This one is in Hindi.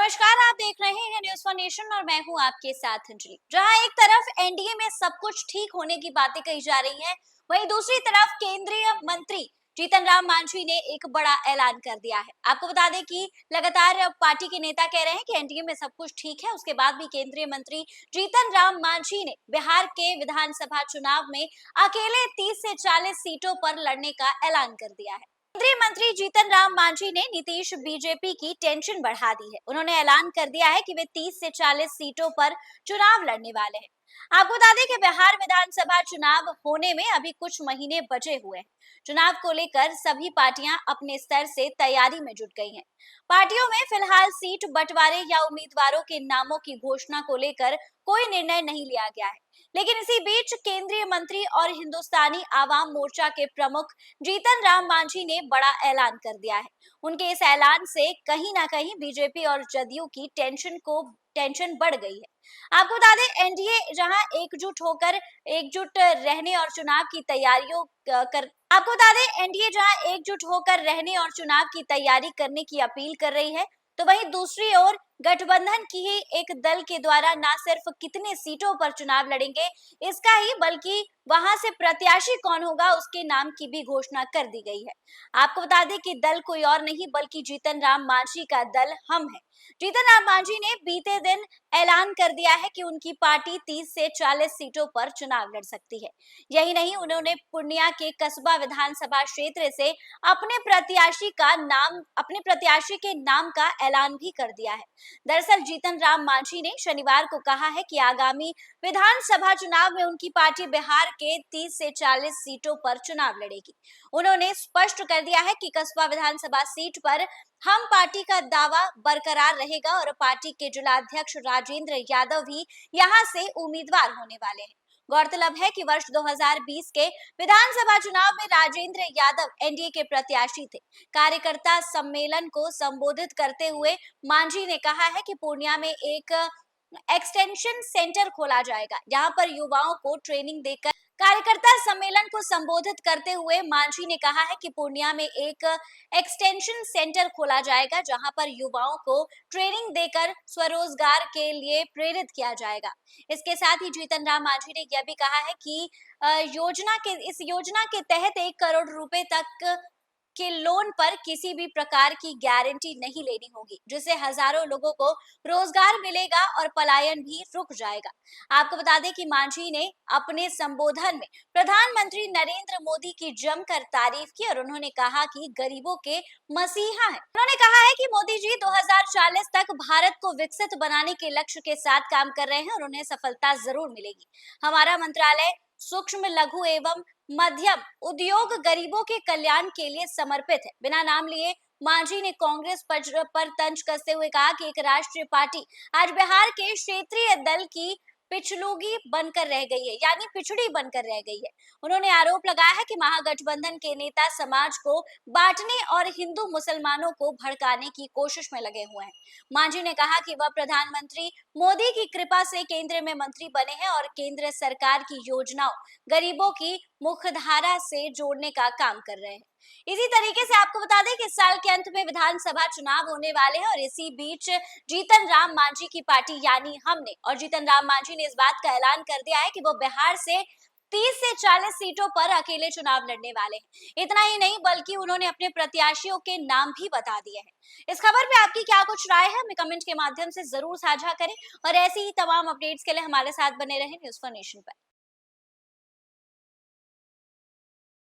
नमस्कार, आप देख रहे हैं न्यूज फॉर नेशन और मैं हूं आपके साथ अंजलि। जहां एक तरफ एनडीए में सब कुछ ठीक होने की बातें कही जा रही हैं, वहीं दूसरी तरफ केंद्रीय मंत्री जीतन राम मांझी ने एक बड़ा ऐलान कर दिया है। आपको बता दें कि लगातार पार्टी के नेता कह रहे हैं कि एनडीए में सब कुछ ठीक है, उसके बाद भी केंद्रीय मंत्री जीतन राम मांझी ने बिहार के विधानसभा चुनाव में अकेले 30 से 40 सीटों पर लड़ने का ऐलान कर दिया है। केंद्रीय मंत्री जीतन राम मांझी ने नीतीश बीजेपी की टेंशन बढ़ा दी है। उन्होंने ऐलान कर दिया है कि वे 30 से 40 सीटों पर चुनाव लड़ने वाले हैं। आपको बता दें कि बिहार विधानसभा चुनाव होने में अभी कुछ महीने बचे हुए हैं। चुनाव को लेकर सभी पार्टियां अपने स्तर से तैयारी में जुट गई हैं। पार्टियों में फिलहाल सीट बंटवारे या उम्मीदवारों के नामों की घोषणा को लेकर कोई निर्णय नहीं लिया गया है। लेकिन इसी बीच केंद्रीय मंत्री और हिंदुस्तानी आवाम मोर्चा के प्रमुख जीतन राम मांझी ने बड़ा ऐलान कर दिया है। उनके इस ऐलान से कहीं ना कहीं बीजेपी और जदयू की टेंशन बढ़ गई है। आपको बता दें एनडीए जहां एकजुट रहने और चुनाव की तैयारियों कर आपको बता दें एनडीए जहां एकजुट होकर रहने और चुनाव की तैयारी करने की अपील कर रही है, तो वहीं दूसरी ओर गठबंधन की ही एक दल के द्वारा ना सिर्फ कितने सीटों पर चुनाव लड़ेंगे इसका ही, बल्कि वहां से प्रत्याशी कौन होगा उसके नाम की भी घोषणा कर दी गई है। आपको बता दें कि दल कोई और नहीं बल्कि जीतन राम मांझी का दल हम है। जीतन राम मांझी ने बीते दिन ऐलान कर दिया है कि उनकी पार्टी 30 से 40 सीटों पर चुनाव लड़ सकती है। यही नहीं, उन्होंने पूर्णिया के कसबा विधानसभा क्षेत्र से अपने प्रत्याशी के नाम का ऐलान भी कर दिया है। दरअसल जीतन राम मांझी ने शनिवार को कहा है कि आगामी विधानसभा चुनाव में उनकी पार्टी बिहार के 30 से 40 सीटों पर चुनाव लड़ेगी। उन्होंने स्पष्ट कर दिया है कि कसबा विधानसभा सीट पर हम पार्टी का दावा बरकरार रहेगा और पार्टी के जिलाध्यक्ष राजेंद्र यादव भी यहां से उम्मीदवार होने वाले हैं। गौरतलब है कि वर्ष 2020 के विधानसभा चुनाव में राजेंद्र यादव एनडीए के प्रत्याशी थे। कार्यकर्ता सम्मेलन को संबोधित करते हुए मांझी ने कहा है कि पूर्णिया में एक एक्सटेंशन सेंटर खोला जाएगा, जहां पर युवाओं को ट्रेनिंग देकर कार्यकर्ता सम्मेलन को संबोधित करते हुए मांझी ने कहा है कि पूर्णिया में एक एक्सटेंशन सेंटर खोला जाएगा, जहां पर युवाओं को ट्रेनिंग देकर स्वरोजगार के लिए प्रेरित किया जाएगा। इसके साथ ही जीतन राम मांझी ने यह भी कहा है कि इस योजना के तहत 1 करोड़ रुपए तक के लोन पर किसी भी प्रकार की गारंटी नहीं लेनी होगी, जिससे हजारों लोगों को रोजगार मिलेगा और पलायन भी रुक जाएगा। आपको बता दें कि मांझी ने अपने संबोधन में प्रधानमंत्री नरेंद्र मोदी की जमकर तारीफ की और उन्होंने कहा कि गरीबों के मसीहा हैं। उन्होंने कहा है कि मोदी जी 2040 तक भारत को विकसित बनाने के लक्ष्य के साथ काम कर रहे हैं और उन्हें सफलता जरूर मिलेगी। हमारा मंत्रालय सूक्ष्म, लघु एवं मध्यम उद्योग गरीबों के कल्याण के लिए समर्पित है। बिना नाम लिए मांझी ने कांग्रेस पर तंज कसते हुए कहा कि एक राष्ट्रीय पार्टी आज बिहार के क्षेत्रीय दल की पिछलुगी बनकर रह गई है, यानी पिछड़ी बनकर रह गई है। उन्होंने आरोप लगाया है कि महागठबंधन के नेता समाज को बांटने और हिंदू मुसलमानों को भड़काने की कोशिश में लगे हुए हैं। मांझी ने कहा कि वह प्रधानमंत्री मोदी की कृपा से केंद्र में मंत्री बने हैं और केंद्र सरकार की योजनाओं गरीबों की मुख्यधारा से जोड़ने का काम कर रहे हैं। इसी तरीके से आपको बता दें कि इस साल के अंत में विधानसभा चुनाव होने वाले हैं और इसी बीच जीतन राम मांझी की पार्टी यानी हमने और जीतन राम मांझी ने इस बात का ऐलान कर दिया है कि वो बिहार से 30 से 40 सीटों पर अकेले चुनाव लड़ने वाले हैं। इतना ही नहीं बल्कि उन्होंने अपने प्रत्याशियों के नाम भी बता दिए हैं। इस खबर पे आपकी क्या कुछ राय है, हमें कमेंट के माध्यम से जरूर साझा करें और ऐसी ही तमाम अपडेट्स के लिए हमारे साथ बने रहें न्यूज़ फॉर नेशन पर।